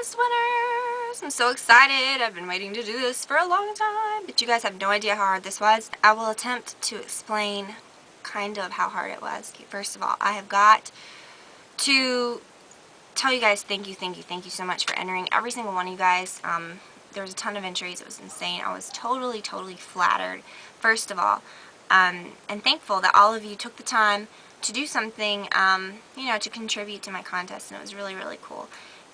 contest winners! I'm so excited. I've been waiting to do this for a long time, but you guys have no idea how hard this was. I will attempt to explain kind of how hard it was. Okay, first of all, I have got to tell you guys thank you so much for entering. Every single one of you guys. There was a ton of entries. It was insane. I was totally flattered, first of all, and thankful that all of you took the time to do something, you know, to contribute to my contest, and it was really cool.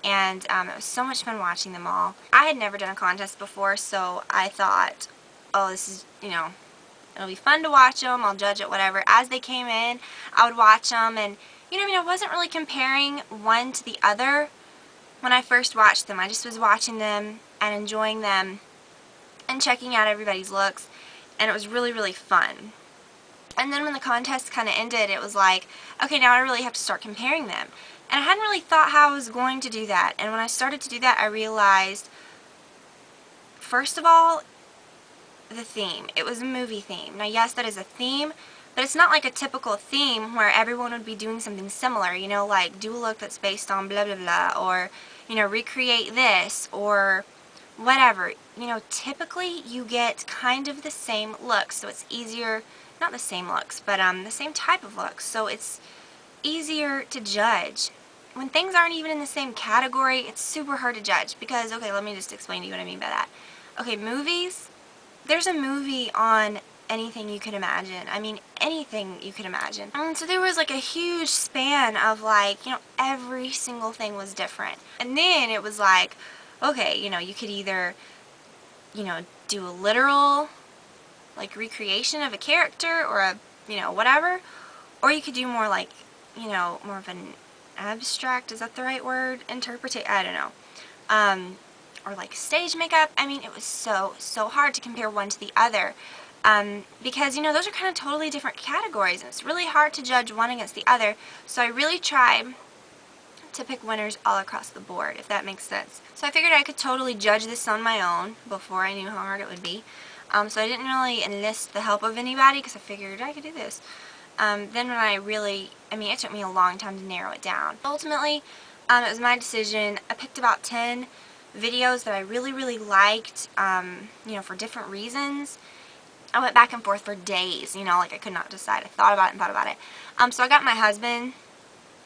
And it was so much fun watching them all. I had never done a contest before, so I thought, oh, this is, you know, it'll be fun to watch them. I'll judge it, whatever. As they came in, I would watch them, and you know, I mean, I wasn't really comparing one to the other when I first watched them. I just was watching them and enjoying them and checking out everybody's looks, and it was really fun. And then when the contest kind of ended, it was like, okay, now I really have to start comparing them. And I hadn't really thought how I was going to do that. And when I started to do that, I realized, first of all, the theme. It was a movie theme. Now, yes, that is a theme, but it's not like a typical theme where everyone would be doing something similar, you know, like do a look that's based on blah blah, or, you know, recreate this, or whatever. You know, typically you get kind of the same looks, so it's easier, not the same looks, but the same type of looks, so it's easier to judge. When things aren't even in the same category, it's super hard to judge because, okay, let me just explain to you what I mean by that. Okay, movies, there's a movie on anything you could imagine. I mean, anything you could imagine. And so there was like a huge span of like, you know, every single thing was different. And then it was like, okay, you know, you could either, you know, do a literal, like, recreation of a character or a, you know, whatever, or you could do more like, you know, more of an abstract, is that the right word? I don't know. Or like stage makeup. I mean, it was so hard to compare one to the other. Because, you know, those are kind of totally different categories, and it's really hard to judge one against the other. So I really tried to pick winners all across the board, if that makes sense. So I figured I could totally judge this on my own before I knew how hard it would be. So I didn't really enlist the help of anybody because I figured I could do this. Then when I really, I mean, it took me a long time to narrow it down. Ultimately, it was my decision. I picked about 10 videos that I really liked, you know, for different reasons. I went back and forth for days, you know, like I could not decide. I thought about it and thought about it. So I got my husband,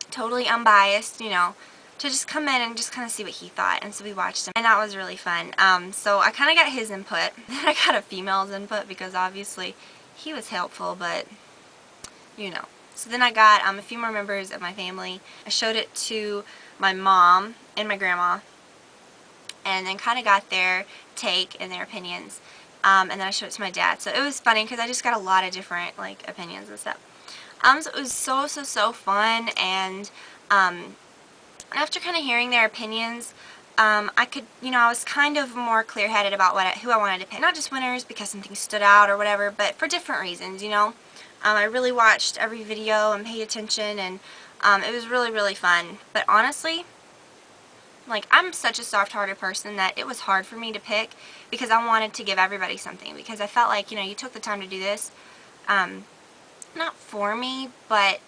totally unbiased, you know, to just come in and just kind of see what he thought. And so we watched him, and that was really fun. So I kind of got his input. Then I got a female's input because obviously he was helpful, but you know. So then I got a few more members of my family. I showed it to my mom and my grandma, and then kind of got their take and their opinions. And then I showed it to my dad. So it was funny because I just got a lot of different like opinions and stuff. So it was so fun, and after kind of hearing their opinions, I could, you know, I was kind of more clear-headed about who I wanted to pick. Not just winners because something stood out or whatever, but for different reasons, you know. I really watched every video and paid attention, and it was really fun. But honestly, like, I'm such a soft-hearted person that it was hard for me to pick because I wanted to give everybody something, because I felt like, you know, you took the time to do this, not for me, but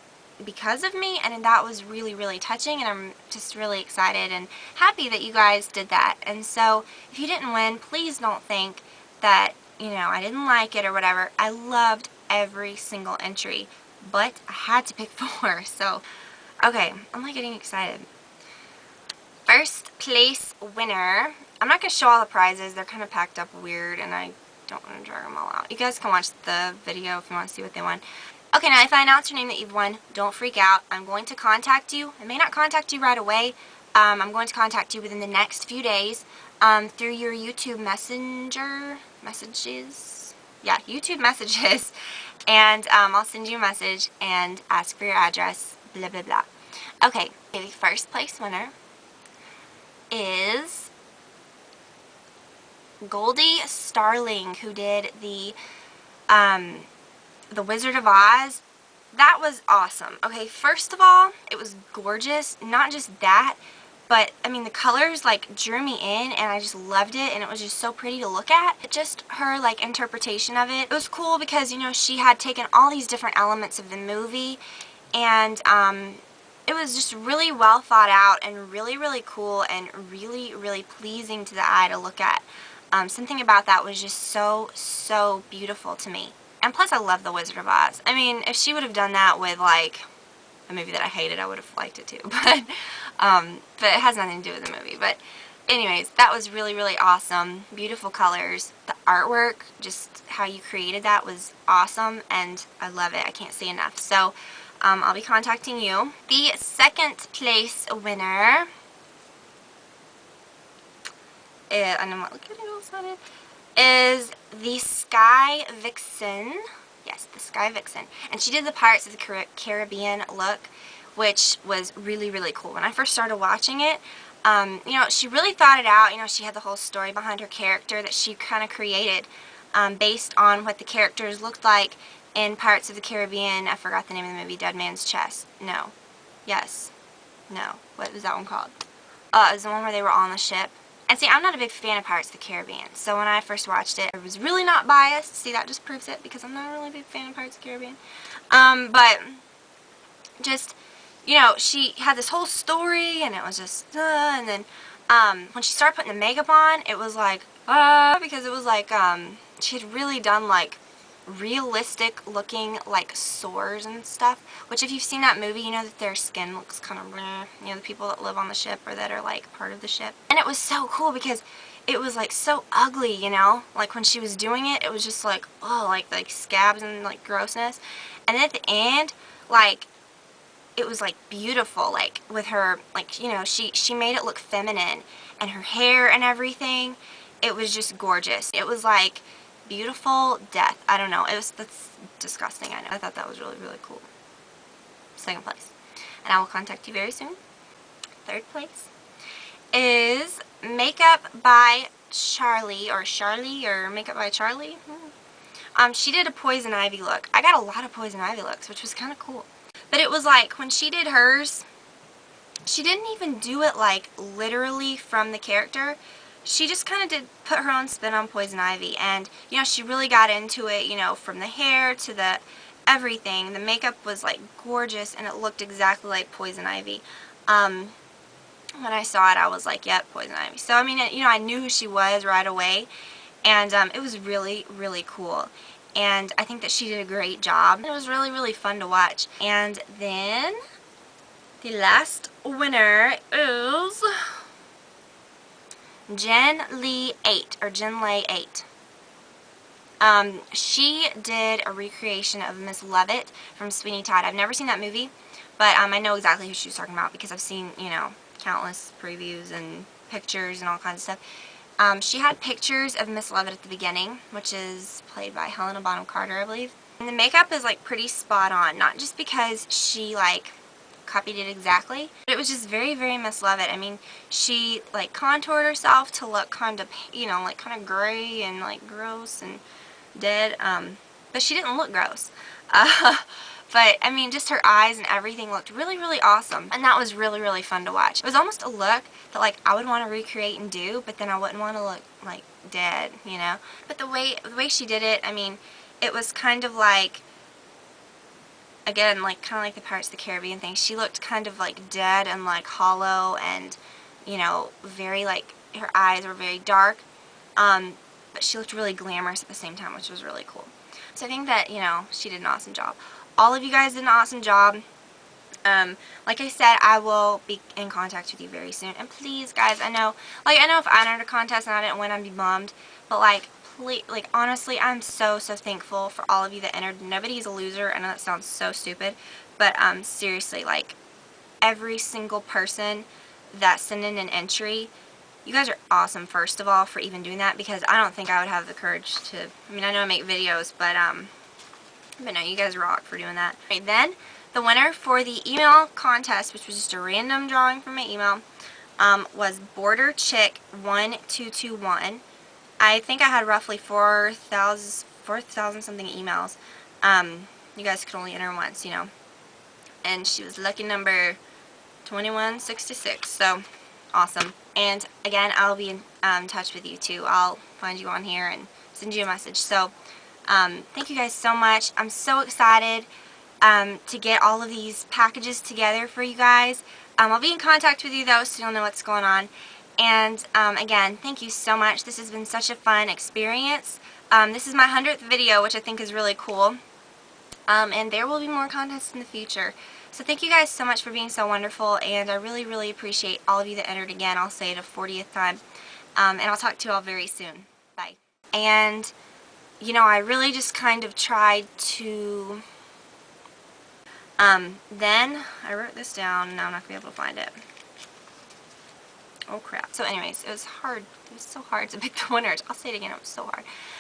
because of me, and that was really touching, and I'm just really excited and happy that you guys did that. And so if you didn't win, please don't think that, you know, I didn't like it or whatever. I loved every single entry, but I had to pick 4. So okay, I'm like getting excited. First place winner. I'm not going to show all the prizes. They're kind of packed up weird, and I don't want to drag them all out. You guys can watch the video if you want to see what they won. Okay, now if I announce your name that you've won, don't freak out. I'm going to contact you. I may not contact you right away. I'm going to contact you within the next few days through your YouTube messages. Yeah, YouTube messages. And I'll send you a message and ask for your address, blah blah blah. Okay, the first place winner is Goldie Starling, who did the Wizard of Oz. That was awesome. Okay, first of all, it was gorgeous. Not just that, but I mean the colors like drew me in, and I just loved it, and it was just so pretty to look at. Just her like interpretation of it. It was cool because, you know, she had taken all these different elements of the movie and it was just really well thought out and really, really cool and really, really pleasing to the eye to look at. Something about that was just so, so beautiful to me. And plus I love The Wizard of Oz. I mean, if she would have done that with like a movie that I hated, I would have liked it too. But it has nothing to do with the movie. But anyways, that was really, really awesome. Beautiful colors. The artwork, just how you created that was awesome, and I love it. I can't say enough. So I'll be contacting you. The second place winner is, and I'm not looking at it, is the Sky Vixen. Yes, the Sky Vixen. And she did the Pirates of the Caribbean look, which was really, really cool. When I first started watching it, you know, she really thought it out. You know, she had the whole story behind her character that she kind of created based on what the characters looked like in Pirates of the Caribbean. I forgot the name of the movie. Dead Man's Chest. No. Yes. No. What was that one called? It was the one where they were on the ship. And see, I'm not a big fan of Pirates of the Caribbean, so when I first watched it, I was really not biased. See, that just proves it, because I'm not a really big fan of Pirates of the Caribbean. But just, you know, she had this whole story, and it was just, and then when she started putting the makeup on, it was like, because it was like, she had really done like realistic looking like sores and stuff, which if you've seen that movie, you know that their skin looks kind of bleh, you know, the people that live on the ship or that are like part of the ship. And it was so cool because it was like so ugly, you know, like when she was doing it, it was just like, oh, like scabs and like grossness. And then at the end, like, it was like beautiful, like with her, like, you know, she made it look feminine, and her hair and everything, it was just gorgeous. It was like beautiful death. I don't know. That's disgusting, I know. I thought that was really, really cool. Second place. And I will contact you very soon. Third place is Makeup by Charlie, or Makeup by Charlie. She did a Poison Ivy look. I got a lot of Poison Ivy looks, which was kind of cool. But it was like, when she did hers, she didn't even do it like literally from the character. She just kind of put her own spin on Poison Ivy, and you know, she really got into it, you know, from the hair to the everything. The makeup was like gorgeous, and it looked exactly like Poison Ivy. When I saw it, I was like, yep, Poison Ivy. So I mean, you know, I knew who she was right away, and it was really, really cool. And I think that she did a great job. It was really, really fun to watch. And then the last winner is Jen Lee 8, or Jen Lay 8. She did a recreation of Miss Lovett from Sweeney Todd. I've never seen that movie, but I know exactly who she was talking about because I've seen, you know, countless previews and pictures and all kinds of stuff. She had pictures of Miss Lovett at the beginning, which is played by Helena Bonham Carter, I believe. And the makeup is like pretty spot on, not just because she like copied it exactly, but it was just very, very Miss Lovett. I mean, she like contoured herself to look kind of, you know, like kind of gray and like gross and dead, but she didn't look gross. But I mean, just her eyes and everything looked really, really awesome, and that was really, really fun to watch. It was almost a look that like I would want to recreate and do, but then I wouldn't want to look like dead, you know. But the way she did it, I mean, it was kind of like, again, like kind of like the Pirates of the Caribbean thing. She looked kind of like dead and like hollow, and you know, very like, her eyes were very dark, but she looked really glamorous at the same time, which was really cool. So I think that, you know, she did an awesome job. All of you guys did an awesome job. Like I said, I will be in contact with you very soon. And please, guys, I know if I entered a contest and I didn't win, I'd be bummed. But like, please, like, honestly, I'm so, so thankful for all of you that entered. Nobody's a loser. I know that sounds so stupid, but seriously, like, every single person that sent in an entry, you guys are awesome, first of all, for even doing that, because I don't think I would have the courage to, I mean, I know I make videos, but no, you guys rock for doing that. Okay, then, the winner for the email contest, which was just a random drawing from my email, was Border Chick 1221. I think I had roughly 4,000 something emails. You guys could only enter once, you know. And she was lucky number 2166, so awesome. And again, I'll be in touch with you too. I'll find you on here and send you a message. So thank you guys so much. I'm so excited. to get all of these packages together for you guys. I'll be in contact with you though, so you'll know what's going on. And again, thank you so much. This has been such a fun experience. This is my 100th video, which I think is really cool. And there will be more contests in the future. So thank you guys so much for being so wonderful, and I really, really appreciate all of you that entered again. I'll say it a 40th time. And I'll talk to you all very soon. Bye. And, you know, I really just kind of tried to... then, I wrote this down, and now I'm not going to be able to find it. Oh crap. So anyways, it was hard. It was so hard to pick the winners. I'll say it again, it was so hard.